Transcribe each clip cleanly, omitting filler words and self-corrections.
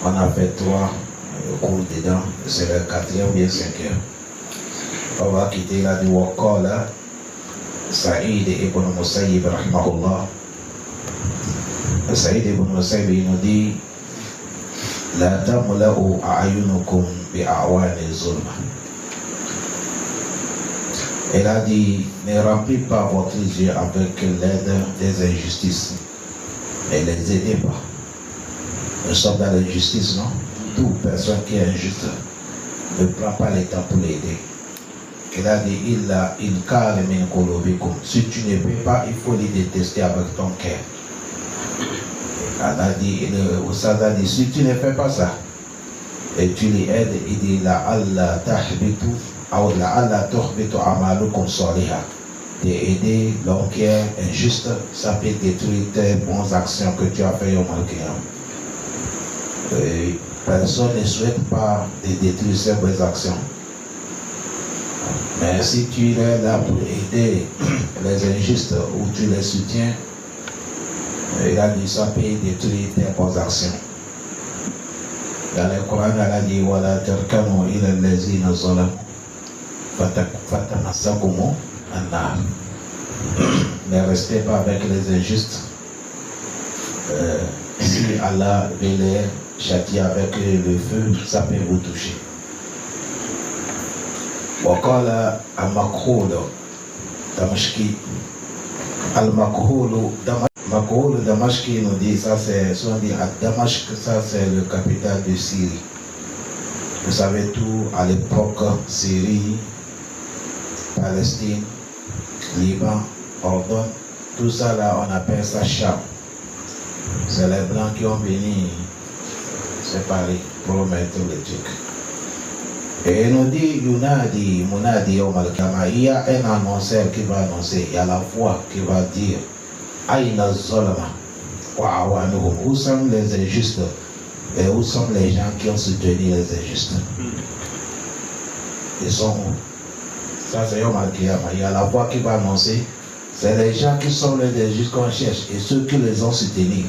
On a fait 3 cours dedans, c'est le 4e ou bien 5e. On va quitter là du Wakala, Saïd ibn Musayyib, rahimahullah. Saïd ibn Musayyib, il nous dit La tamla'u a'yunukum bi'awani zulma. Elle a dit, ne remplis pas votre yeux avec l'aide des injustices, mais les aidez pas. Nous sommes dans l'injustice, non? Toute personne qui est injuste ne prend pas le temps pour l'aider. Elle a dit, si tu ne peux pas, il faut les détester avec ton cœur. Elle a dit, le Oustaz a dit, si tu ne fais pas ça, et tu les aides, il dit, Allah tahbitu, ou Allah tuhbitu amalukum saliha. D'aider l'homme qui est injuste, ça peut détruire tes bonnes actions que tu as fait au Malkiyam. Personne ne souhaite pas de détruire ses bonnes actions. Mais si tu es là pour aider les injustes ou tu les soutiens, il a dit ça peut détruire tes bonnes actions. Dans le Coran, il a dit Wala tarkanu ila allazina zalamu fatamassakumu an-nar. Ne restez pas avec les injustes. Si Allah veut les châtier avec le feu, ça peut vous toucher. وقال المكحول دمشقي المكحول دمشقي nous dit ça c'est soit dit à Damasque, ça c'est le capitale de Syrie. Vous savez tout à l'époque Syrie, Palestine, Liban, Ordon, tout ça là on appelle ça Cham. C'est les blancs qui ont venu séparer pour mettre les trucs. Et il nous dit, Yunadi, Munadi, Omalkama, il y a un annonceur qui va annoncer, il y a la voix qui va dire, Aïna Zolama, où sont les injustes et où sont les gens qui ont soutenu les injustes? Ils sont où? Ça c'est Omalkama, il y a la voix qui va annoncer, c'est les gens qui sont les injustes qu'on cherche et ceux qui les ont soutenus.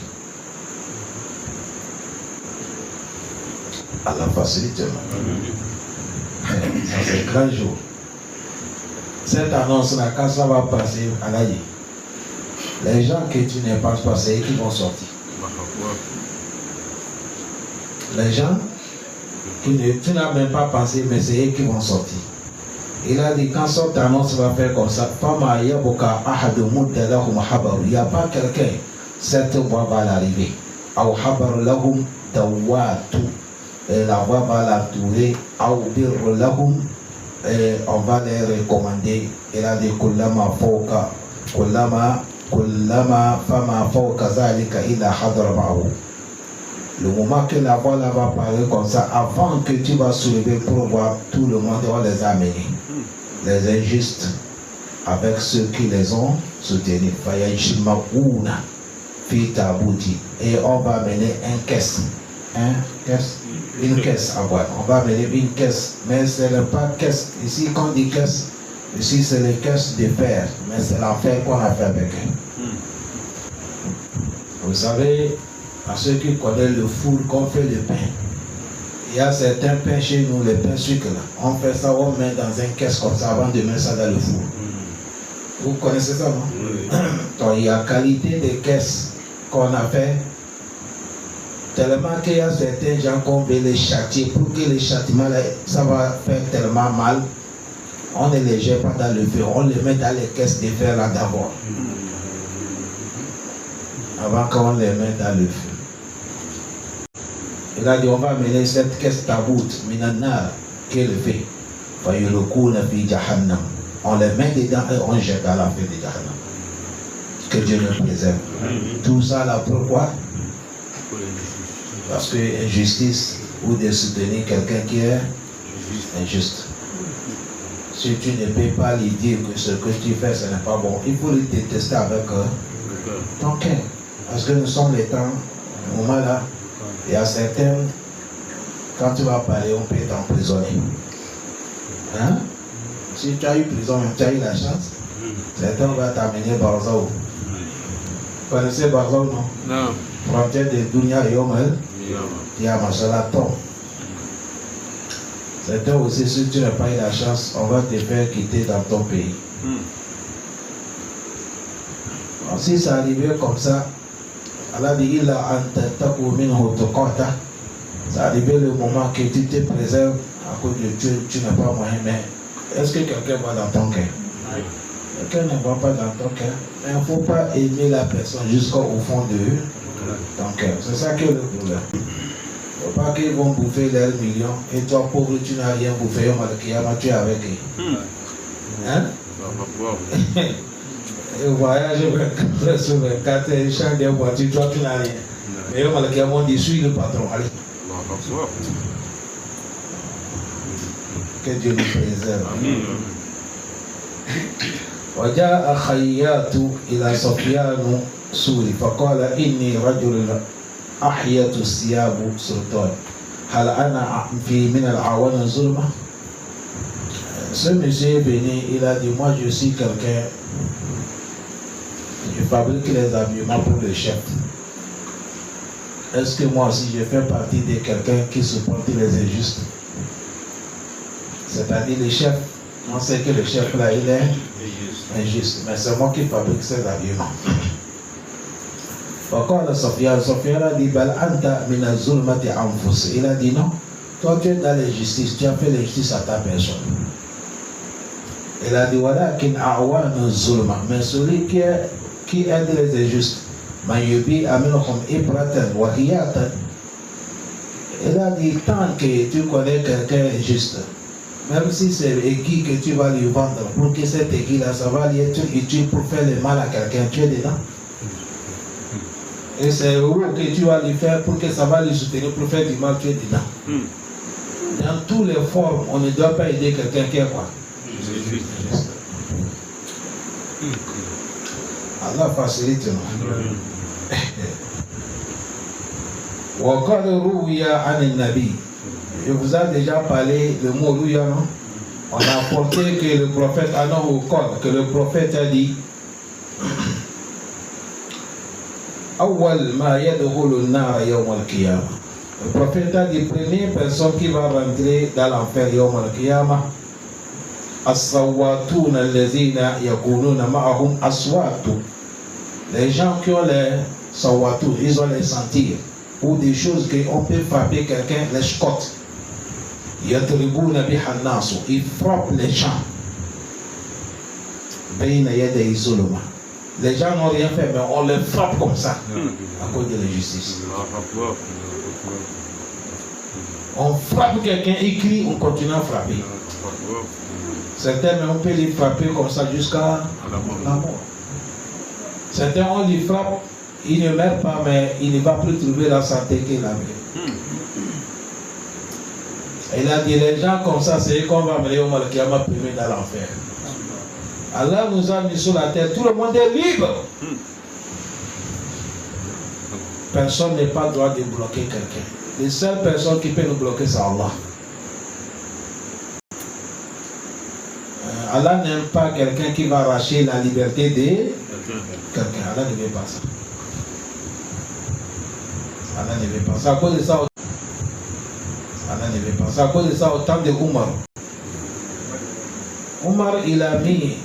À la facilité. Ça c'est grand jour. Cette annonce-là, quand ça va passer à la vie, les gens que tu n'es pas passé, qui vont sortir. Les gens que tu n'as même pas pensé, mais c'est eux qui vont sortir. Il a dit, quand cette annonce va faire comme ça, il n'y a pas quelqu'un, cette voix va l'arriver. La voix va l'entourer, on va les recommander. Il a dit Kullama fawqa fama fawqa zalika illa hadra ma'ahu. Le moment que la voix là va parler comme ça, avant que tu vas soulever pour voir tout le monde, on les a amenés. Les injustes avec ceux qui les ont soutenus. Et on va amener une caisse à boire. On va amener une caisse, mais ce n'est pas caisse. Ici, quand on dit caisse, ici c'est les caisses de fer, mais c'est l'enfer qu'on a fait avec eux. Vous savez, à ceux qui connaissent le four qu'on fait le pain, il y a certains pains chez nous, les pains sucres là, on fait ça, on met dans une caisse comme ça avant de mettre ça dans le four. Vous connaissez ça, non? Donc il y a qualité de caisse qu'on a fait. Tellement qu'il y a certains gens qu'on veut les châtier, pour que les châtiments, ça va faire tellement mal, on ne les jette pas dans le feu, on les met dans les caisses de fer là d'abord. Avant qu'on les mette dans le feu. Il a dit, on va amener cette caisse tabout, minanar, qui est le fait. On les met dedans et on jette dans la feu de Jahannam. Que Dieu nous préserve. Tout ça là, pourquoi? Parce que injustice ou de soutenir quelqu'un qui est injuste. Si tu ne peux pas lui dire que ce que tu fais ce n'est pas bon, il faut le détester avec ton cœur. Parce que nous sommes les temps, au moment là, il y a certains, quand tu vas parler, on peut t'emprisonner. Hein? Si tu as eu prison, tu as eu la chance, certains vont t'amener Barzaou. Vous connaissez Barzaou, non? Non. Frontière de Dunia et Omel. Yama, c'est la tombe. C'est aussi, si tu n'as pas eu la chance, on va te faire quitter dans ton pays. Alors, si ça arrivait comme ça, Allah dit il a ça arrivait le moment que tu te préserves à cause de Dieu, tu n'as pas moyen, mais est-ce que quelqu'un va dans ton cœur? Quelqu'un ne va pas dans ton cœur, mais il ne faut pas aimer la personne jusqu'au fond de ton cœur. C'est ça que le problème. Il ne faut pas qu'ils vont bouffer leurs millions et toi, pauvre, tu n'as rien bouffé, tu es avec eux. Hein? Et voyage 24 sur 24, et change des voitures, toi, tu n'as rien. Mais on dit, suis le patron. Allez. Que Dieu nous préserve. وجاء خياط إلى سفيان سوري فقال إني رجل أحيت الثياب سلطان هل أنا في من العوان الظلمة. Ce monsieur est venu, il a dit moi je suis quelqu'un, je fabrique les habillements pour le chef. Est-ce que moi aussi je fais partie de quelqu'un qui supporte les injustes? C'est-à-dire le chef, on sait que le chef là il est injuste, mais c'est moi qui fabrique ces habillements. Pourquoi Sophia a dit Bal anta mina zulmati anfus. Il a dit non, toi tu es dans l'injustice, tu as fait l'injustice à ta personne. Il a dit voilà kin awan zulma, mais celui qui aide les injustes, mayubi aminukum ibratan wa hiyatan. Il a dit tant que tu connais quelqu'un injuste, même si c'est aiguille que tu vas lui vendre, pour que cette aiguille-là, ça va lui être utile pour faire le mal à quelqu'un, tu es dedans. Et c'est où que tu vas lui faire pour que ça va lui soutenir pour faire du mal, tu es dedans. Dans tous les formes, on ne doit pas aider quelqu'un qui est quoi? Juste. Allah facilite. وقال روي عن النبي. Je vous ai déjà parlé le mot Louya, non? On a apporté que le prophète, que le prophète a dit Awwal ma yadkhulu an-nar yawm al-qiyamah. Le prophète a dit première personne qui va rentrer dans l'enfer yawm al-qiyamah as-sawwatuna alladhina yakununa ma'ahum aswatu. Les gens qui ont les sawwatu, ils ont les sentir ou des choses qu'on peut frapper quelqu'un, les scottes. يضربون بها الناس, ils frappent les gens. بين يدي الظلمة. Les gens n'ont rien fait, mais on les frappe comme ça à cause de l'injustice. On frappe quelqu'un, il crie, on continue à frapper. Certains, mais on peut les frapper comme ça jusqu'à la mort. Certains, on les frappe, il ne meurt pas, mais il ne va plus trouver la santé qu'il avait. Il a dit les gens comme ça, c'est qu'on va amener au Malakiyama premier dans l'enfer. Allah nous a mis sur la terre, tout le monde est libre. Personne n'est pas droit de bloquer quelqu'un. Les seules personnes qui peuvent nous bloquer, c'est Allah. Allah n'aime pas quelqu'un qui va arracher la liberté de quelqu'un. Allah ne veut pas ça. Allah ne veut pas ça. À cause de ça, Allah ne veut pas ça. À cause de ça, au temps de Omar, Omar, il a mis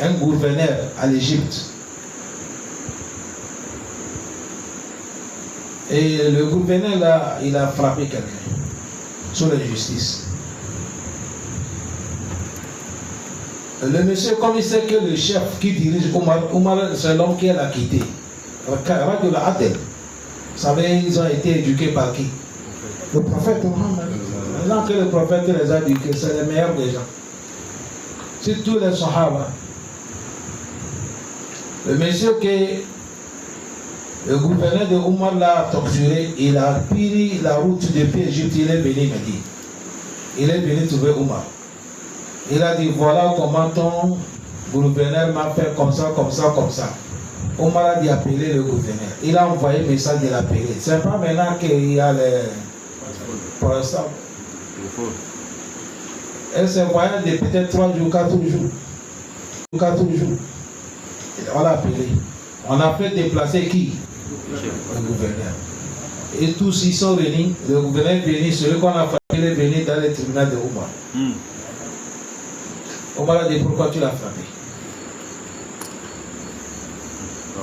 un gouverneur à l'Égypte. Et le gouverneur là, il a frappé quelqu'un sur l'injustice. Le monsieur, comme il sait que le chef qui dirige Omar, c'est l'homme qui l'a quitté. Rajul Adel. Vous savez, ils ont été éduqués par qui? Le prophète Mohammed. Maintenant que le prophète les a éduqués, c'est les meilleurs des gens. C'est tous les Sahaba. Le monsieur que le gouverneur de Omar l'a torturé, il a pris la route depuis Égypte, il est venu Médine. Il est venu trouver Omar. Il a dit voilà comment ton gouverneur m'a fait comme ça, comme ça, comme ça. Omar a dit appeler le gouverneur. Il a envoyé un message de l'appeler. C'est pas maintenant qu'il y a les... Pour l'instant. Et c'est un voyage de peut-être 3 jours, 4 jours. 4 jours. On l'a appelé. On a fait déplacer qui? Le gouverneur. Et tous ils sont réunis, le gouverneur est venu, celui qu'on a frappé, il est venu dans le tribunal de Omar. Omar a dit pourquoi tu l'as frappé?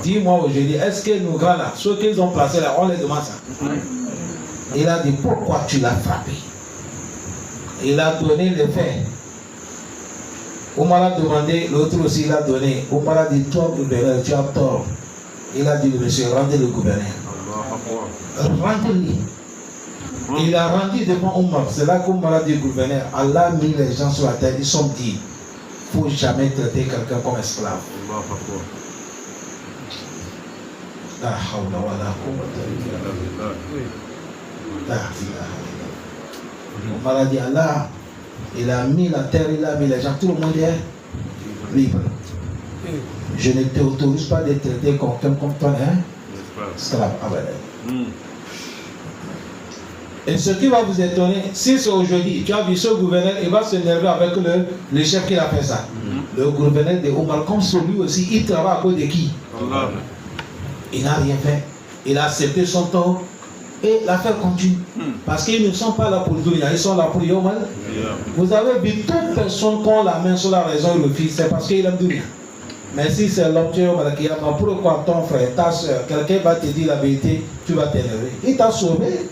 Dis-moi aujourd'hui, est-ce que nos gars là, ceux qu'ils ont placés là, on les demande ça? Il a dit pourquoi tu l'as frappé? Il a donné les faits. Omar a demandé, l'autre aussi il a donné. Omar a dit toi gouverneur, tu as tort. Il a dit monsieur, rendez le gouverneur. Rendez-le. Il a rendu devant Omar. C'est là qu'Omar a dit gouverneur, Allah a mis les gens sur la terre, ils sont dit, il ne faut jamais traiter quelqu'un comme esclave. La hawla wa la quwwata illa billah. La ilaha illallah. Omar a dit Allah, il a mis la terre, il a mis les gens, tout le monde est libre. Je ne t'autorise pas de traiter quelqu'un comme toi, hein? Esclave. Et ce qui va vous étonner, si c'est aujourd'hui, tu as vu ce gouverneur, il va s'énerver avec le chef qui a fait ça. Le gouverneur de Omar, comme celui aussi, il travaille à cause de qui? Allah. Il n'a rien fait. Il a accepté son tort et l'affaire continue. Parce qu'ils ne sont pas là pour dunya, ils sont là pour Yomal. Vous avez vu toute personne qui a la main sur la raison et le fils, c'est parce qu'il aime dunya. Mais si c'est l'homme qui a pourquoi ton frère, ta soeur, quelqu'un va te dire la vérité, tu vas t'énerver. Il t'a sauvé.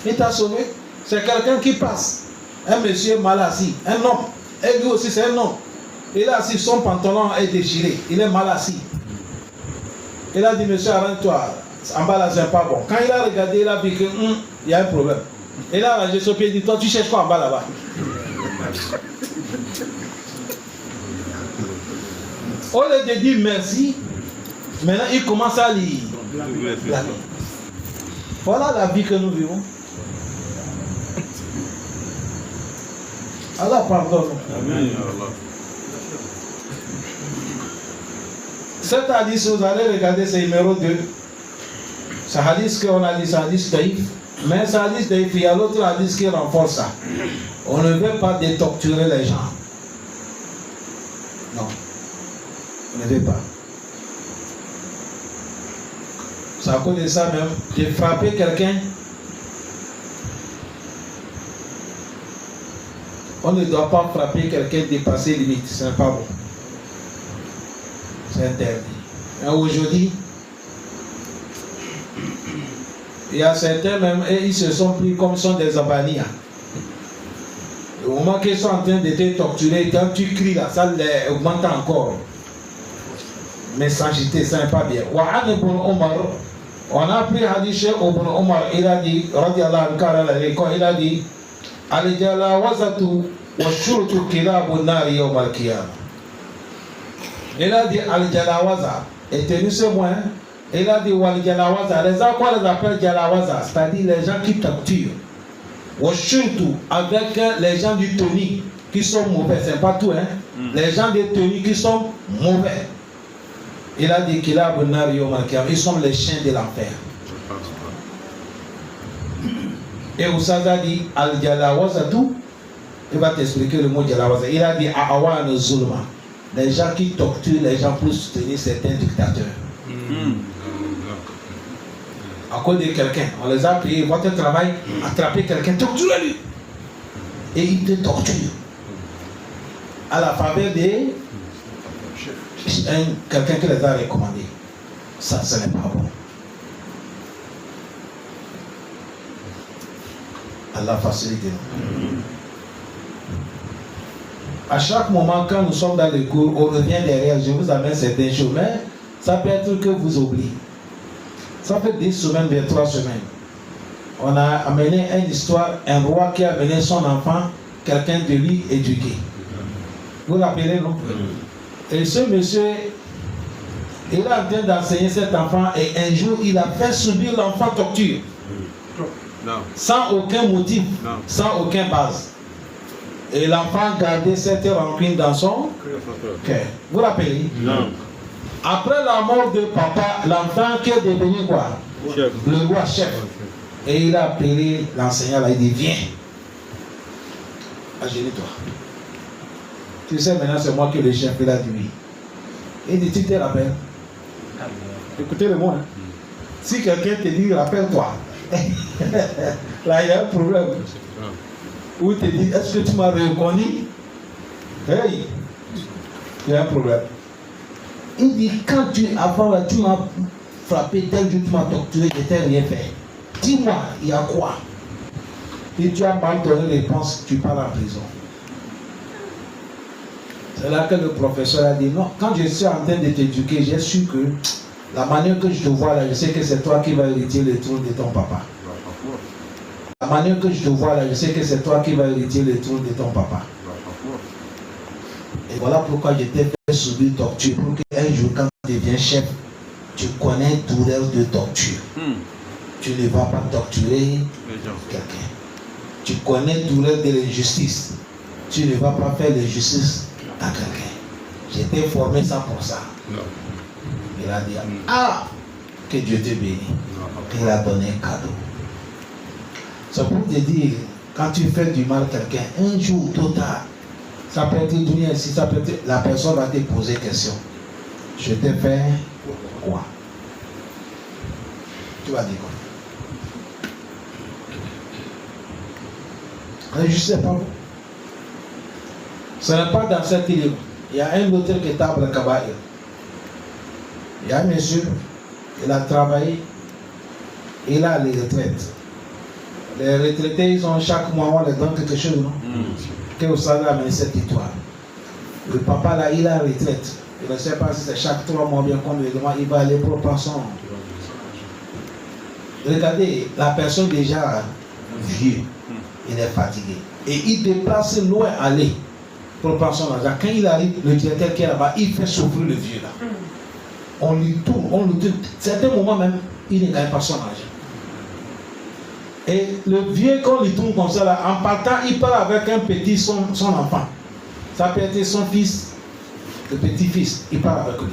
Il t'a sauvé. C'est quelqu'un qui passe. Un monsieur mal assis, un homme. Et lui aussi c'est un homme. Il a assis, son pantalon est déchiré. Il est mal assis. Il a dit, monsieur, arrête-toi. En bas là, c'est pas bon. Quand il a regardé, il a vu que il y a un problème. Il a rangé son pied, il dit, toi, tu cherches quoi en bas là-bas? Au lieu de dire merci, maintenant il commence à lire. Voilà la vie que nous vivons. Allah pardonne. Amen. Cet hadith, vous allez regarder, c'est numéro 2. Ce hadith qu'on a dit, c'est hadith daïf. Mais ce hadith daïf, il y a l'autre hadith qui renforce ça. On ne veut pas torturer les gens. Non. On ne veut pas. C'est à cause de ça même. J'ai frappé quelqu'un. On ne doit pas frapper quelqu'un dépasser limite. Ce n'est pas bon. C'est interdit. Mais aujourd'hui, il y a certains même, et ils se sont pris comme sont des abanias. Au moment qu'ils sont en train de te torturer, quand tu cries là, ça les augmente encore. Mais s'agiter, ça n'est pas bien. On a pris hadith chez Ibn Omar, il a dit, radiallahu anhu, il a dit, al-jalawazatu wa shurtu kilabu nari yawm al-qiyamah. Il a dit al-jalawaza, et tenu ce mois, il a dit wal-jalawaza, les gens quoi les appellent jalawaza, c'est-à-dire les gens qui torturent. Wa shurtu, avec les gens du tenue qui sont mauvais, c'est pas tout, hein. Les gens du tenue qui sont mauvais. Il a dit qu'il a ils sont les chiens de l'enfer. Et Oussad a dit al-jalawazatu, il va t'expliquer le mot jalawaza. Il a dit a'awan zulma, les gens qui torturent les gens pour soutenir certains dictateurs. À cause de quelqu'un, on les a payés, votre travail, attraper quelqu'un, torturer-lui. Et il te torture. À la faveur de quelqu'un qui les a recommandés. Ça, ce n'est pas bon. Allah facilite. À chaque moment, quand nous sommes dans les cours, on revient derrière, je vous amène certains choses, mais ça peut être que vous oubliez. Ça fait 10 semaines, 3 semaines. On a amené une histoire, un roi qui a amené son enfant, quelqu'un de lui éduqué. Vous l'appelez, non? Et ce monsieur, il est en train d'enseigner cet enfant et un jour, il a fait subir l'enfant torture. Non. Sans aucun motif, non. Sans aucune base. Et l'enfant gardait cette rancune dans son cœur. Vous l'appelez? Non. Après la mort de papa, l'enfant qui est devenu quoi? Chef. Le roi chef. Et il a appelé l'enseignant là, il dit viens. Agenouille-toi. Tu sais maintenant c'est moi qui est le chef, il a dit oui. Il dit tu te rappelles? Écoutez le mot. Hein? Si quelqu'un te dit, rappelle-toi, là il y a un problème. Ou te dit, est-ce que tu m'as reconnu? Hey, il y a un problème. Il dit, quand tu m'as frappé tel jour, tu m'as torturé, je t'ai rien fait. Dis-moi, il y a quoi? Et tu as mal donné réponse, tu pars en prison. C'est là que le professeur a dit, non, quand je suis en train de t'éduquer, j'ai su que la manière que je te vois là, je sais que c'est toi qui vas hériter le trône de ton papa. La manière que je te vois là, je sais que c'est toi qui vas hériter le trône de ton papa. Et voilà pourquoi je t'ai fait subir torture, pour qu'un jour, quand tu deviens chef, tu connais douleur de torture. Tu ne vas pas torturer quelqu'un. Tu connais douleur de l'injustice. Tu ne vas pas faire l'injustice à quelqu'un. J'ai été formé ça pour ça. Il a dit, ah, que Dieu te bénisse. Il a donné un cadeau. C'est pour te dire, quand tu fais du mal à quelqu'un, un jour ou tard, ça peut être donné ainsi, ça peut être, la personne va te poser question. Je t'ai fait quoi? Tu vas dire quoi? Je ne sais pas. Ce n'est pas dans cet livre. Il y a un autre qui est Abel Kabaïr. Il y a un monsieur, il a travaillé, il a les retraites. Les retraités, ils ont chaque mois, on leur donne quelque chose, non? Que vous savez amener cette histoire. Le papa là, il a la retraite. Je ne sais pas si c'est chaque 3 mois, bien combien de mois, il va aller pour pension. Regardez, la personne déjà vieux, il est fatigué. Et il déplace loin aller pour prendre son argent. Quand il arrive, le directeur qui est là-bas, il fait souffrir le vieux là. On lui tourne, on lui tourne. Certains moments même, il ne gagne pas son argent. Et le vieux, quand il tourne comme ça là, en partant, il part avec un petit, son enfant. Ça peut être son fils, le petit-fils, il part avec lui.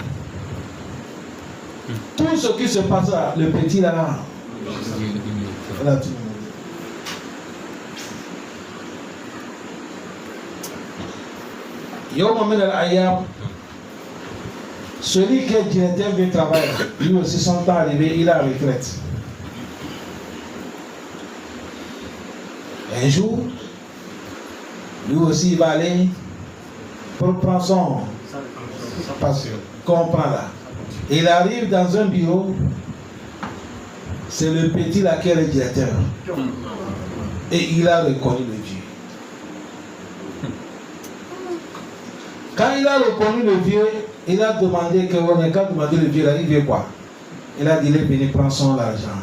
Tout ce qui se passe là, le petit là, celui qui est directeur du travail, lui aussi son temps arrivé, il a retraite. Un jour, lui aussi il va aller pour prendre son passion. Comprends là. Il arrive dans un bureau, c'est le petit là qui est le directeur. Et il a reconnu le vieux. Quand il a reconnu le vieux, il a demandé que on a demandé le vieux là, il veut quoi? Il a dit, il est venu prendre son argent.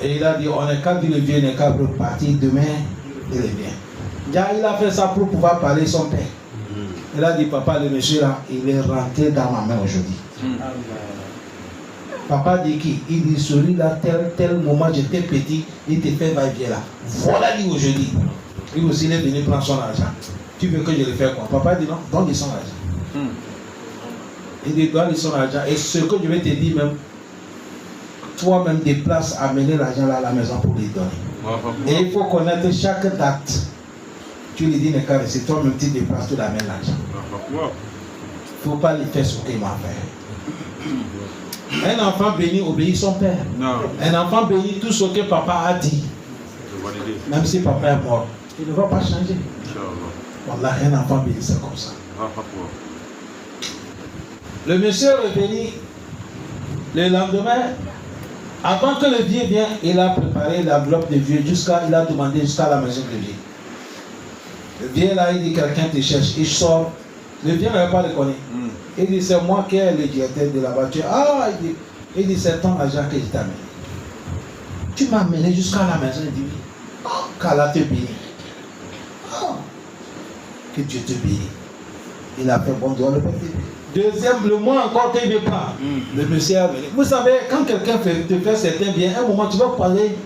Et il a dit, on est qu'à dire le vieux n'est qu'à repartir demain, il revient. Il a fait ça pour pouvoir parler à son père. Il a dit, papa, le monsieur là, il est rentré dans ma main aujourd'hui. Papa dit qui? Il dit, celui-là, tel moment, j'étais petit, il te fait va-et-vient là. Voilà lui aujourd'hui. Lui aussi, il est venu prendre son argent. Tu veux que je le fasse quoi? Papa dit non, donne-lui son argent. Il dit, donne-lui son argent. Et ce que je vais te dire même, toi-même déplace, amener l'argent là à la maison pour lui donner. Et il faut connaître chaque date. Tu lui dis, c'est toi-même qui déplaces, tu l'amènes l'argent. Il ne faut pas lui faire ce qu'il m'a fait. Un enfant béni obéit son père. Non. Un enfant béni tout ce que papa a dit. Même si papa est mort, il ne va pas changer. Voilà, un enfant béni, c'est comme ça. Le monsieur est revenu le lendemain. Avant que le vieux vienne, il a préparé l'enveloppe de vieux il a demandé jusqu'à la maison de vieux. Le vieux là, il dit quelqu'un te cherche, il sort. Le vieux n'avait pas reconnu. Il dit c'est moi qui est le directeur de la voiture. Ah, il dit c'est ton argent que je t'ai amené. Tu m'as amené jusqu'à la maison. Il dit oui. Oh, qu'Allah te bénisse. Oh, que Dieu te bénisse. Il a fait bon droit le petit. Deuxième, le mois encore qu'il veut pas. Le monsieur a venu. Vous savez, quand quelqu'un te fait certains biens, un moment tu vas parler.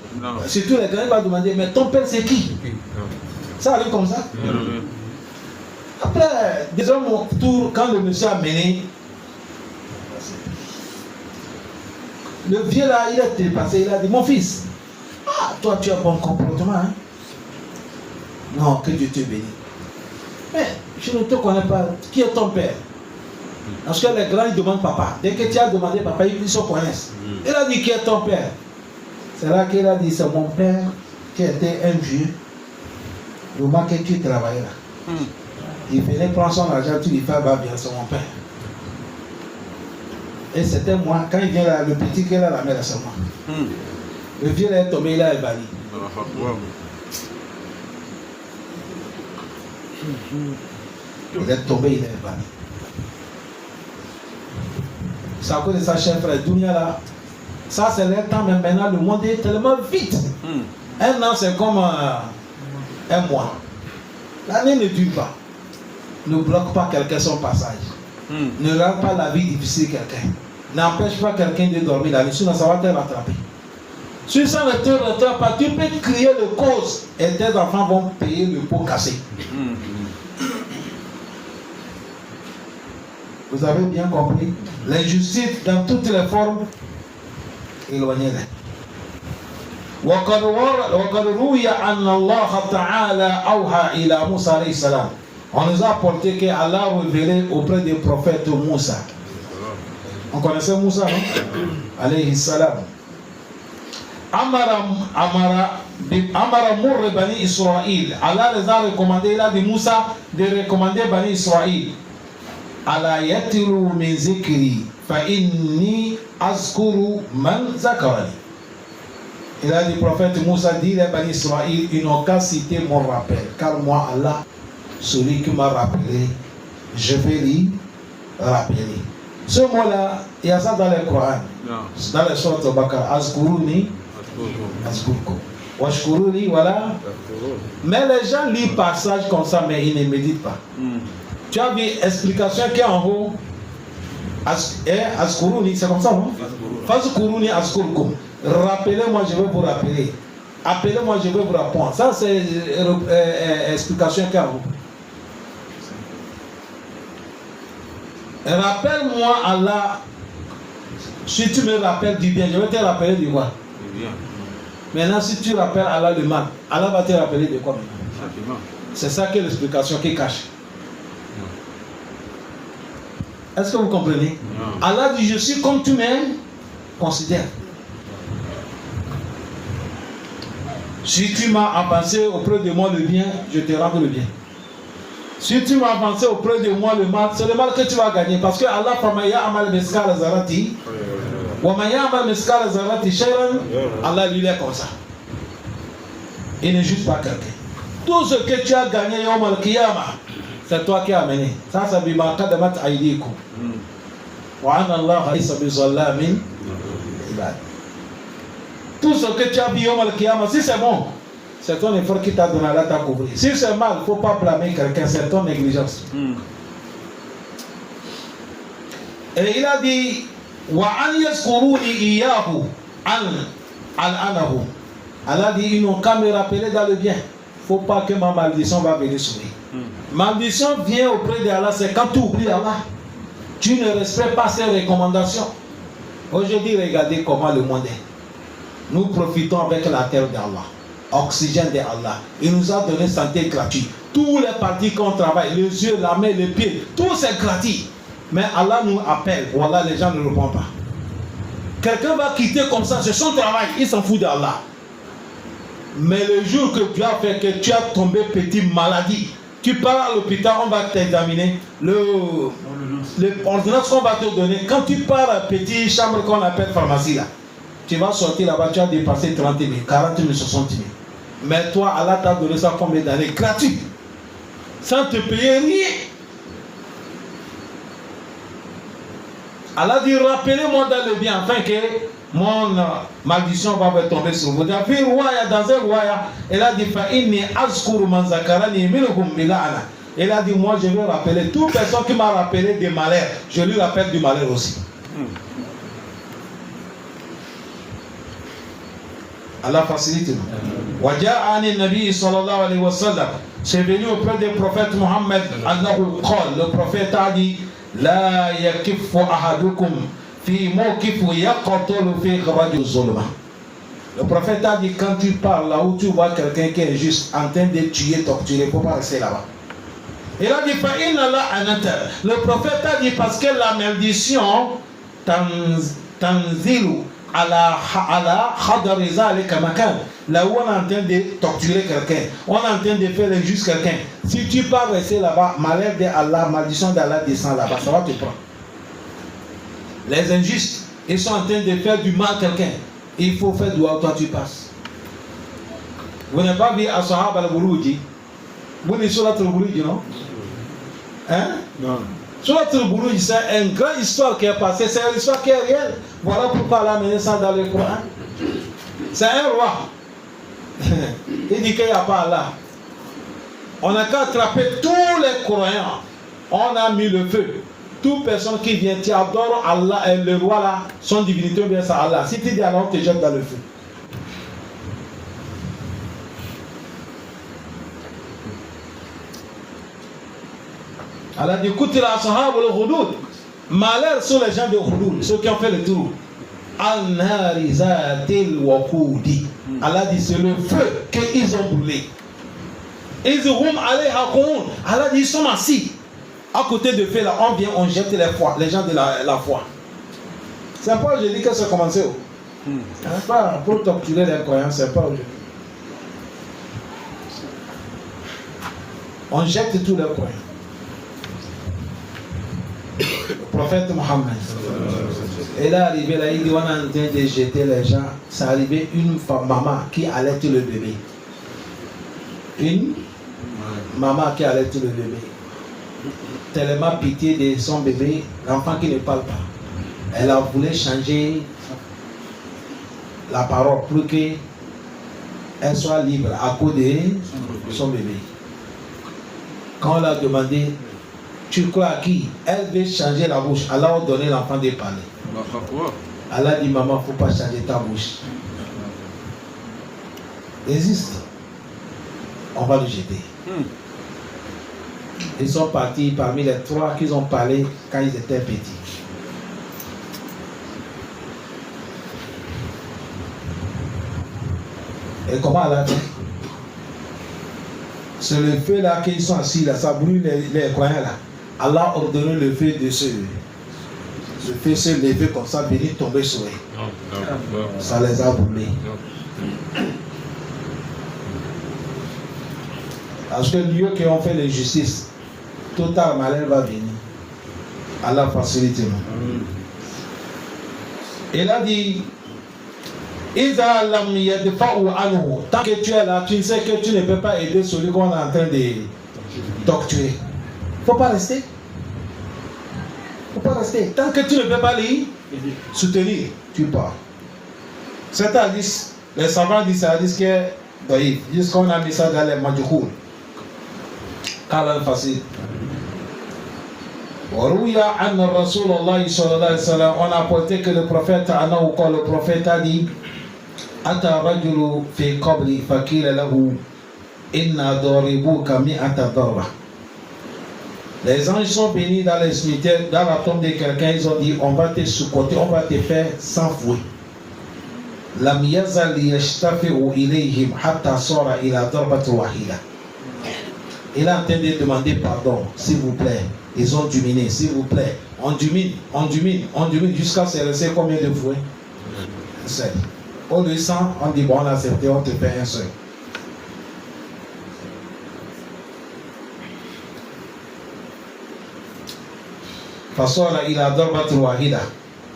Surtout les gars, il va demander, mais ton père c'est qui? Ça arrive comme ça. Après, disons mon tour, quand le monsieur a mené, le vieux là, il a dépassé, il a dit, mon fils, ah, toi tu as bon comportement, hein? Non, que Dieu te bénisse. Mais je ne te connais pas. Qui est ton père? Parce que les grands, ils demandent papa. Dès que tu as demandé papa, ils se connaissent. Il a dit qui est ton père? C'est là qu'il a dit c'est mon père qui était un vieux. Le moment que tu travaillais là. Il venait prendre son argent, tu lui fais bien, c'est mon père. Et c'était moi, quand il vient là, le petit qui est là, la mère, c'est moi. Le vieux là est tombé, il a ébahi. Il est tombé, il est ébahi. C'est à cause de ça, cher frère, Dunia là. Ça, c'est le temps, mais maintenant, le monde est tellement vite. Un an, c'est comme un mois. L'année ne dure pas. Ne bloque pas quelqu'un son passage. Ne rend pas la vie difficile quelqu'un. N'empêche pas quelqu'un de dormir la nuit, sinon ça va te rattraper. Si ça ne te rattrape pas, tu peux crier de cause et tes enfants vont payer le pot cassé. Vous avez bien compris? L'injustice dans toutes les formes, éloignez-les. وقد روي أن الله تعالى أوحى إلى موسى عليه السلام. On nous a apporté que Allah a révélé auprès des prophètes Moussa. On connaissait Moussa, non? Alayhi salam. Amara Mourre Bani Israël. Allah les a recommandé, il a dit Moussa de recommander Bani Israël. Allah yatilu min zikri fa inni azkuru man zakarani. Il a dit, prophète Moussa dit les Bani Israël, ils n'ont qu'à citer mon rappel, car moi, Allah, celui qui m'a rappelé, je vais lui rappeler. Ce mot-là, il y a ça dans le Coran, dans les sourates au Bakara, Azkuruni, Azkurko, Washkuruni, voilà. Mais les gens lisent passage comme ça, mais ils ne méditent pas. Tu as vu l'explication qui est en haut, Azkuruni, c'est comme ça, non? Fazkuruni, Azkurko. Rappelez-moi, je vais vous rappeler. Appelez-moi, je vais vous répondre. Ça, c'est l'explication qu'il y a. Rappelle-moi Allah. Si tu me rappelles du bien, je vais te rappeler du quoi? Du bien. Maintenant, si tu rappelles Allah le mal, Allah va te rappeler de quoi maintenant? C'est ça qui est l'explication qui cache. Est-ce que vous comprenez? Non. Allah dit, je suis comme tu m'aimes, considère. Si tu m'as avancé auprès de moi le bien, je te rends le bien. Si tu m'as avancé auprès de moi le mal, c'est le mal que tu vas gagner. Parce que Allah, Allah lui est comme ça. Il ne juge pas quelqu'un. Tout ce que tu as gagné, c'est toi qui as amené. Ça, c'est bima qadamat aydikum. Wa anna Allah laysa bizallamin ibad. Tout ce que tu as vu au Kiyama, si c'est bon, c'est ton effort qui t'a donné à t'a couvrir. Si c'est mal, il ne faut pas blâmer quelqu'un, c'est ton négligence. Et il a dit, wa an yaskuruni iyahu al-anahu. Allah dit, ils n'ont qu'à me rappeler dans le bien. Il ne faut pas que ma malédiction va venir sur lui. Malédiction vient auprès d'Allah, c'est quand tu oublies Allah. Tu ne respectes pas ses recommandations. Aujourd'hui, regardez comment le monde est. Nous profitons avec la terre d'Allah, oxygène d'Allah. Il nous a donné santé gratuite. Tous les parties qu'on travaille, les yeux, la main, les pieds, tout c'est gratuit. Mais Allah nous appelle. Voilà, les gens ne répondent pas. Quelqu'un va quitter comme ça, c'est son travail, il s'en fout d'Allah. Mais le jour que tu as fait que tu as tombé petite maladie, tu pars à l'hôpital, on va t'examiner. L'ordonnance qu'on va te donner, quand tu pars à petite chambre qu'on appelle pharmacie là, tu vas sortir là-bas, tu as dépassé 30 000, 40 000, 60 000. Mais toi, Allah t'a donné ça combien d'années? Gratuit. Sans te payer rien. Allah dit, rappelez-moi dans le bien, afin que mon malédiction va tomber sur vous. Dans un roi, il a dit, Fa'inni azkuru man zakarani minhum bila'ana. Il a dit, moi je vais rappeler toute personne qui m'a rappelé des malheurs. Je lui rappelle du malheur aussi. Allah facilite. Waja'ani Nabi sallallahu alayhi wa sallam. C'est venu auprès du prophète Mohammed. Le prophète a dit, La yakifu ahadukum fi mawkifu yaqtulu fi rajul zulma. Le prophète a dit, quand tu parles là où tu vois quelqu'un qui est juste en train de tuer, torturer, il ne faut pas rester là-bas. Il a dit, le prophète a dit, parce que la malédiction, tanzilu ala khadariza le kamakan, là où on est en train de torturer quelqu'un, on est en train de faire injuste quelqu'un. Si tu pars rester là-bas, malheur d'Allah, malédiction d'Allah descend là-bas, ça va te prendre. Les injustes, ils sont en train de faire du mal à quelqu'un. Il faut faire du mal, toi tu passes. Vous n'avez pas vu Ashab al-Buruji? Vous n'avez pas vu al-Buruji, non? Hein? Non. Surat al-Buruj, c'est une grande histoire qui est passée, c'est une histoire qui est réelle. Voilà pourquoi Allah a mené ça dans le Coran. C'est un roi. Il dit qu'il n'y a pas Allah. On n'a qu'à attraper tous les croyants. On a mis le feu. Toute personne qui vient, qui adore Allah et le roi là, son divinité, bien ça Allah. Si tu dis Allah, on te jette dans le feu. Allah dit, écoute la sahab le Houdoud. Malheur sur les gens de Houdoud, ceux qui ont fait le tour. Al-Narizatil Wakoudi. Allah dit, c'est le feu qu'ils ont brûlé. Ils hum alayha koun. Allah dit, ils sont assis. À côté de feu là, on vient, on jette les gens de la foi. C'est pas aujourd'hui que ça a commencé. Pas pour torturer les croyants, c'est pas aujourd'hui. On jette tous les croyants. Le prophète Mohammed. Et là, arrivé là, il dit, on est en train de jeter les gens. C'est arrivé une femme, maman, qui allait le bébé. Une maman qui allait le bébé. Tellement pitié de son bébé, l'enfant qui ne parle pas. Elle a voulu changer la parole pour qu'elle soit libre à cause de son bébé. Quand on l'a demandé, tu crois à qui? Elle veut changer la bouche. Allah a donné l'enfant de parler. Allah dit, maman, il ne faut pas changer ta bouche. Résiste. On va le jeter. Ils sont partis parmi les 3 qu'ils ont parlé quand ils étaient petits. Et comment Allah fait? C'est le feu là qu'ils sont assis là, ça brûle les croyants là. Allah a ordonné le feu de se lever comme ça, venir tomber sur eux. Ça les a brûlés. Parce que Dieu qui ont fait l'injustice, total malheur va venir. Allah facilite. Il a dit, tant que tu es là, tu sais que tu ne peux pas aider celui qu'on est en train de torturer. Il ne faut pas rester. Il ne faut pas rester. Tant que tu ne peux pas les soutenir, tu pars. Cet hadith, les savants disent, c'est un hadith qui est daïf. Ils disent qu'on a mis ça dans les Majoukoul. Kalan facile. On a apporté que le prophète a dit Ata rajulu fi qabli fakila lahu inna daribuka mi'ata darba. Les anges sont venus dans les cimetières, dans la tombe de quelqu'un, ils ont dit on va te sous-côté, on va te faire 100 fouets. Lam yazal yashtafi'u ilayhim hatta sara ila darbati wahida. Il est en train de demander pardon, s'il vous plaît. Ils ont diminué, s'il vous plaît. On dimine, jusqu'à se laisser combien de fouets? Un seul. Au lieu de 100, on dit bon, on a accepté, on te fait un seul. Fasora ila darbati wahida.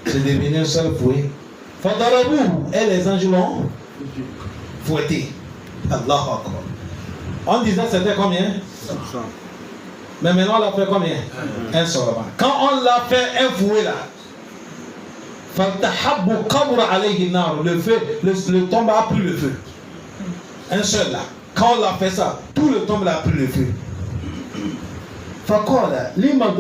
C'est devenu un seul fouet. Fadarabou, et les anges l'ont fouetté. Allahu Akbar. On disait c'était combien? 100. Mais maintenant on l'a fait combien? Un seulement. Quand on l'a fait un fouet là, le feu, le tombe a pris le feu. Un seul là. Quand on l'a fait ça, tout le tombe a pris le feu. Fakola, lima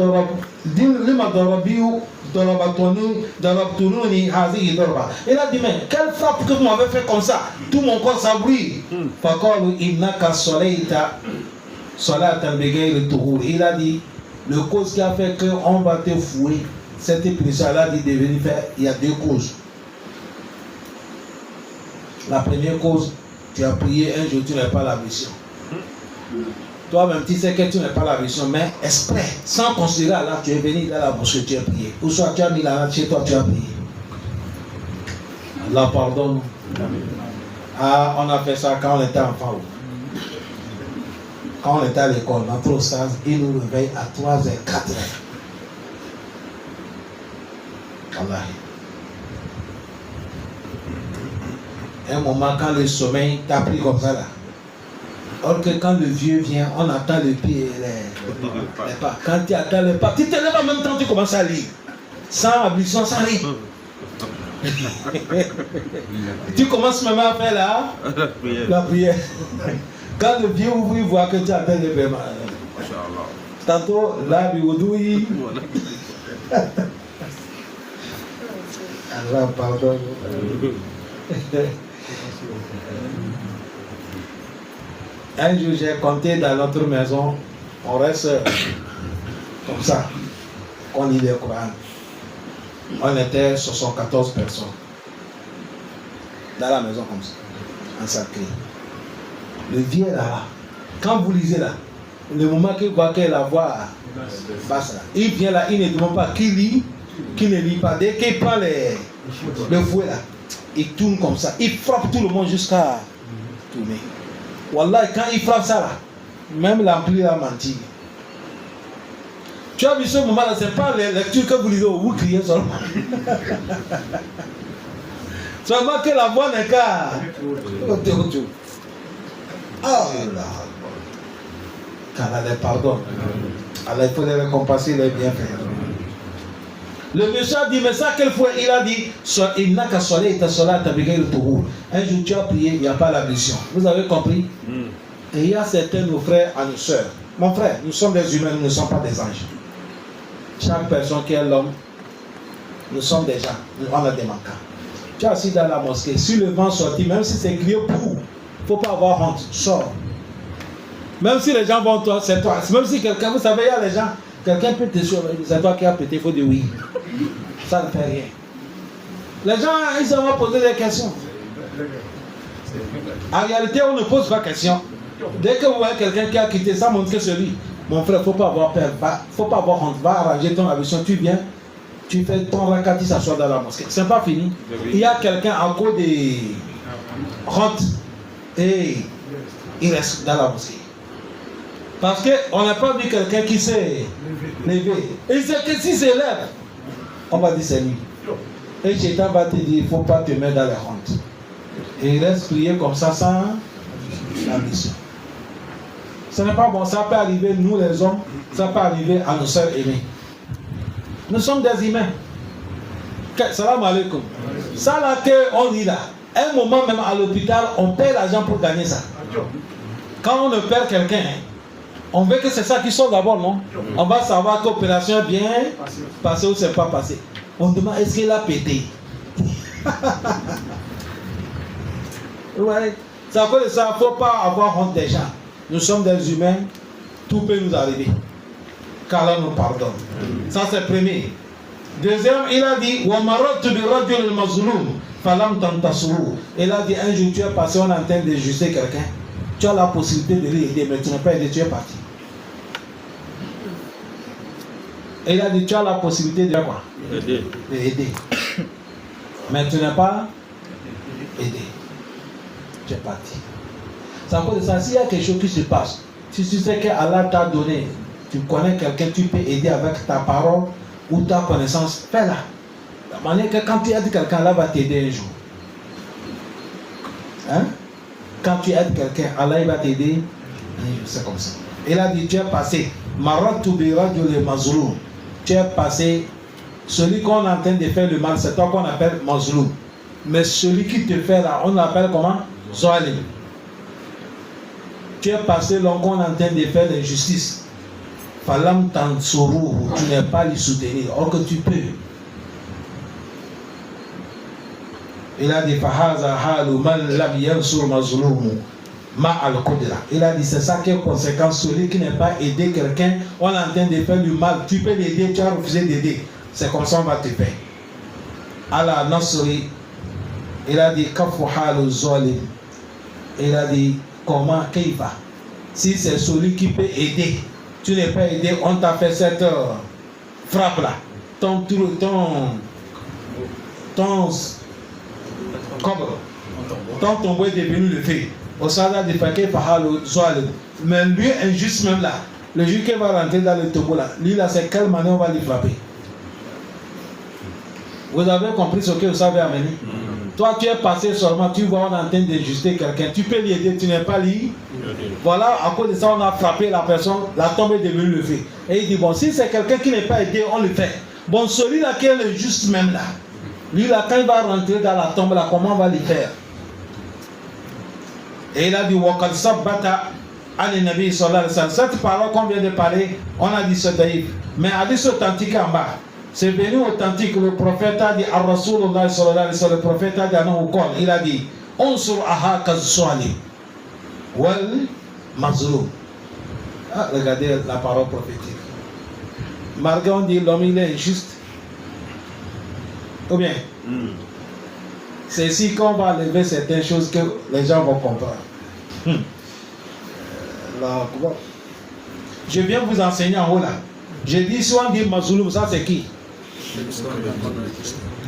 darabiou darabtouni hazi darba. Il a dit mais quelle frappe que vous m'avez fait comme ça? Tout mon corps ça brûle. Fakolu innaka soleita solatan begay le tourour. Il a dit le cause qui a fait qu'on va te fouer. Cette punition là dit de venir faire. Il y a 2 causes. La première cause, tu as prié un jour, tu n'as pas la mission. Toi-même, tu sais que tu n'as pas la vision, mais exprès, sans considérer Allah, tu es venu dans la mosquée, tu as prié. Ou soit tu as mis la chez toi, tu as prié. Allah pardonne. Ah, on a fait ça quand on était enfant. Quand on était à l'école, notre stage, il nous réveille à 3h, 4h. Allah. Un moment, quand le sommeil t'a pris comme ça là. Or que quand le vieux vient, on attend le pied et les pas. Quand tu attends les pas, tu te lèves en même temps, tu commences à lire. Sans ablution, sans rire. Tu commences même à faire la prière. Quand le vieux ouvre, il voit que tu attends le paiement. Tantôt, là, il oublie. Allah pardonne. Un jour, j'ai compté dans notre maison, on reste comme ça, on lit le Coran. On était 74 personnes dans la maison comme ça, en sacré. Le vieux là, quand vous lisez là, le moment qu'il voit que la voix passe là, il vient là, il ne demande pas qui lit, qui ne lit pas. Dès qu'il prend le fouet là, il tourne comme ça, il frappe tout le monde jusqu'à tourner. Wallah, quand il frappe ça là, même l'ampli a menti. Tu as vu ce moment là, c'est pas les lectures que vous lisez ou vous criez seulement. Seulement que la voix n'est qu'à. Oh là. qu'Allah les pardonne. Allah, il faut les récompenser les bienfaits. Le monsieur a dit, mais ça, quelle fois il a dit, il n'a qu'à soler, il un jour tu as prié, il n'y a pas l'ablution. Vous avez compris? Et il y a certains nos frères et nos soeurs. Mon frère, nous sommes des humains, nous ne sommes pas des anges. Chaque personne qui est l'homme, nous sommes des gens, on a des manquants. Tu es assis dans la mosquée, si le vent sortit, même si c'est crié pour, il ne faut pas avoir honte, sors. Même si les gens vont toi, c'est toi. Même si quelqu'un, vous savez, il y a les gens, quelqu'un peut te surveiller, c'est toi qui as pété, il faut dire oui. Ça ne fait rien. Les gens, ils vont poser des questions. En réalité, on ne pose pas de questions. Dès que vous voyez quelqu'un qui a quitté, ça montre que c'est lui. Mon frère, il ne faut pas avoir peur, il ne faut pas avoir honte. Va arranger ton ambition, tu viens, tu fais ton rakat, tu s'assois dans la mosquée. Ce n'est pas fini. Il y a quelqu'un en cours de honte et il reste dans la mosquée. Parce qu'on n'a pas vu quelqu'un qui s'est levé. Et c'est que si c'est lève, on va dire c'est lui. Et Shaitan va te dire, il ne faut pas te mettre dans la honte. Et il reste prier comme ça sans ambition. Ce n'est pas bon, ça peut arriver, nous les hommes, ça peut arriver à nos sœurs aimées. Nous sommes des humains. Salam alaikum. Ça là qu'on dit là, un moment même à l'hôpital, on paie l'argent pour gagner ça. Quand on ne perd quelqu'un, on veut que c'est ça qui sort d'abord, non? On va savoir que l'opération est bien passée ou c'est pas passé. On demande est-ce qu'il a pété? Ouais. C'est à cause de ça, il ne faut pas avoir honte des gens. Nous sommes des humains, tout peut nous arriver. Qu'Allah nous pardonne. Ça c'est premier. Deuxième, il a dit il a dit un jour tu es passé, on est en train de juger quelqu'un. Tu as la possibilité de l'aider, mais tu n'as pas aidé, tu es parti. Et il a dit tu as la possibilité de quoi? Aider. Mais tu n'as pas aidé. Tu es parti. C'est à cause de ça, s'il y a quelque chose qui se passe, si tu sais que Allah t'a donné, tu connais quelqu'un, tu peux aider avec ta parole ou ta connaissance, fais-la. De manière que quand tu aides quelqu'un, Allah va t'aider un jour. Hein? Quand tu aides quelqu'un, Allah il va t'aider un jour. C'est comme ça. Il a dit, tu es passé. Tu es passé. Celui qu'on est en train de faire le mal, c'est toi qu'on appelle Mazloum. Mais celui qui te fait là, on l'appelle comment? Zoalim. Tu es passé l'homme qu'on est en train de faire l'injustice. Falam Tansourou, tu n'es pas lui soutenir, or que tu peux. Il a dit Fahaza Halu Man Lam Yansur Mazloum Ma Al-Qudra. Il a dit c'est ça qui est conséquence. Celui qui n'est pas aidé quelqu'un, on est en train de faire du mal, tu peux l'aider, tu as refusé d'aider. C'est comme ça on va te faire. Allah Nasri, il a dit Kafu Halu Zolim. Il a dit comment Keifa. Si c'est celui qui peut aider, tu n'es pas aidé, on t'a fait cette frappe-là. Ton tombeau est devenu le feu. Au salaire de Faké Fahalo Zoal. Mais lui, injuste même là, le juge qui va rentrer dans le tombeau là, lui là, c'est quelle manière on va lui frapper? Vous avez compris ce que vous savez amener? Toi, tu es passé seulement, tu vois, on est en train d'injuster quelqu'un. Tu peux lui aider, tu n'es pas lui. Voilà, à cause de ça, on a frappé la personne, la tombe est devenue le feu. Et il dit, bon, si c'est quelqu'un qui n'est pas aidé, on le fait. Bon, celui-là qui est le juste même là, lui là, quand il va rentrer dans la tombe là, comment on va lui faire? Et il a dit, Wakad Sabbata Al-Nabi sallallahu alayhi wa sallam. Cette parole qu'on vient de parler, on a dit ce daïf. Mais hadith authentique en bas. C'est venu authentique, le prophète a dit, Ar-Rasulullah sallallahu alayhi wa sallam, le prophète a dit, il a dit, Unsur ahaka z-zalim wal mazlum. Ah, regardez la parole prophétique. Malgré on dit, l'homme il est injuste. Ou bien, c'est ici qu'on va lever certaines choses que les gens vont comprendre. Je viens vous enseigner en haut là. J'ai dit, soit on dit mazlum, ça c'est qui?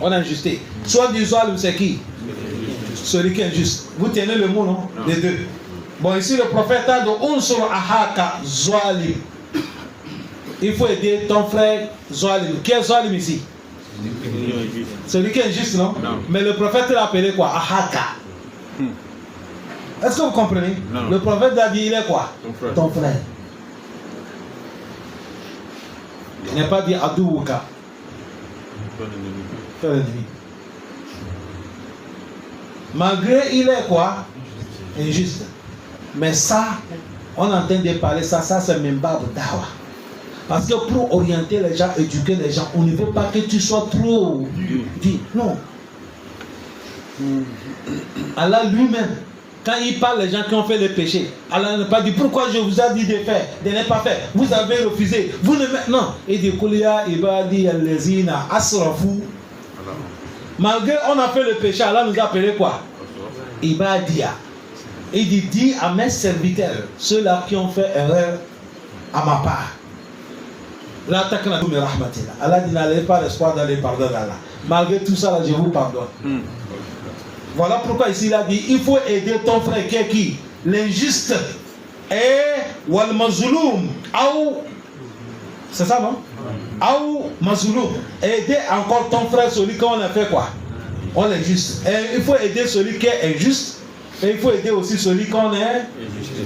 On a injusté. Soit du zalim, c'est qui? Celui qui est injuste. Vous tenez le mot, non? Les deux. Bon, ici le prophète a dit Unsur ahaka zalim. Il faut aider ton frère zalim. Qui est zalim ici? Celui qui est injuste, non? Mais le prophète l'a appelé quoi? Ahaka. Est-ce que vous comprenez? Non. Le prophète a dit, il est quoi? Ton frère. Il n'a pas dit Adououka. Ton ennemi. Malgré il est quoi? Injuste. Mais ça, on est en train de parler ça c'est même pas dawa. Parce que pour orienter les gens, éduquer les gens, on ne veut pas que tu sois trop dit. Non. Allah lui-même, quand il parle les gens qui ont fait le péché, Allah n'a pas dit pourquoi je vous ai dit de faire, de ne pas faire. Vous avez refusé. Vous ne non. Il dit Koulia ibadi allazina asrafu. Malgré on a fait le péché, Allah nous a appelé quoi? Ibadia. Il dit dis à mes serviteurs, ceux-là qui ont fait erreur à ma part. Allah dit n'allez pas l'espoir dans les pardons d'Allah. Malgré tout ça, là, je vous pardonne. Voilà pourquoi ici il a dit il faut aider ton frère qui est qui? L'injuste. Et wal mazloum. C'est ça non? Ou mazloum. Aider encore ton frère, celui qu'on a fait quoi? On est juste. Et il faut aider celui qui est injuste. Et il faut aider aussi celui qu'on est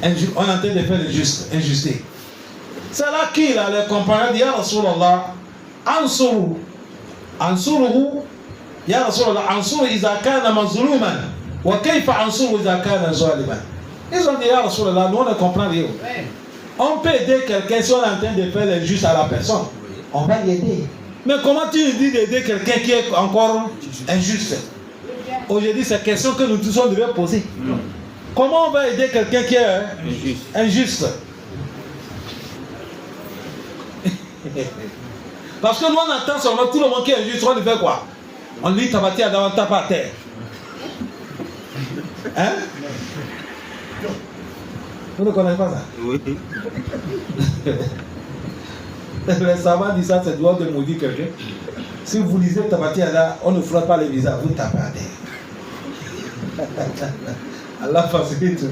injuste. On est en train de faire l'injuste, injusté. C'est là qu'il a les compagnons dit Ya Rasulallah, Ansuruhu, Ya Rasulallah, Ansuru iza kana mazluman, wa kayfa Ansuru iza kana zaliman. Ils ont dit Ya Rasulallah, nous on ne comprend rien. On peut aider quelqu'un si on est en train de faire l'injuste à la personne. On va l'aider. Mais comment tu nous dis d'aider quelqu'un qui est encore injuste? Aujourd'hui, c'est la question que nous tous on devait poser. Comment on va aider quelqu'un qui est injuste? Parce que nous on attend seulement tout le monde qui est injuste, on lui fait quoi? On lui tabati à davant tape à terre. Hein? Vous ne connaissez pas ça? Oui. Les savants disent ça, c'est droit de maudire quelqu'un. Si vous lisez tabati à là, on ne frotte pas les visages, vous tapez à terre. Allah facilite.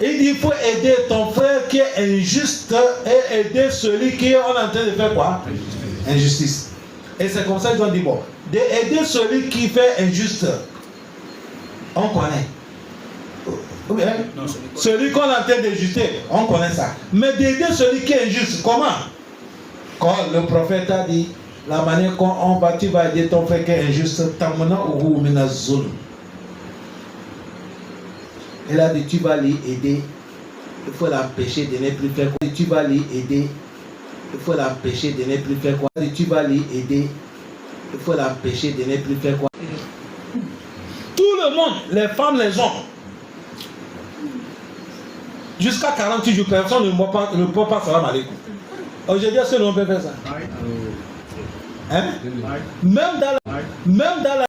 Il dit il faut aider ton frère qui est injuste et aider celui qui est en train de faire quoi? Injustice. Et c'est comme ça qu'ils ont dit bon, d'aider celui qui fait injuste, on connaît. Celui qu'on est en train d'injuster, on connaît ça. Mais d'aider celui qui est injuste, comment? Quand le prophète a dit la manière tu vas aider ton frère qui est injuste, tamna ou minazul. Il a dit tu vas lui aider, il faut l'empêcher de ne plus faire quoi. Tu vas lui aider, il faut l'empêcher de ne plus faire quoi. Tu vas lui aider, il faut l'empêcher de ne plus faire quoi. Tout le monde, les femmes, les hommes, jusqu'à 48 jours, personne ne peut pas salam alaikum. Aujourd'hui, est-ce que l'on peut faire ça? Hein? Même dans la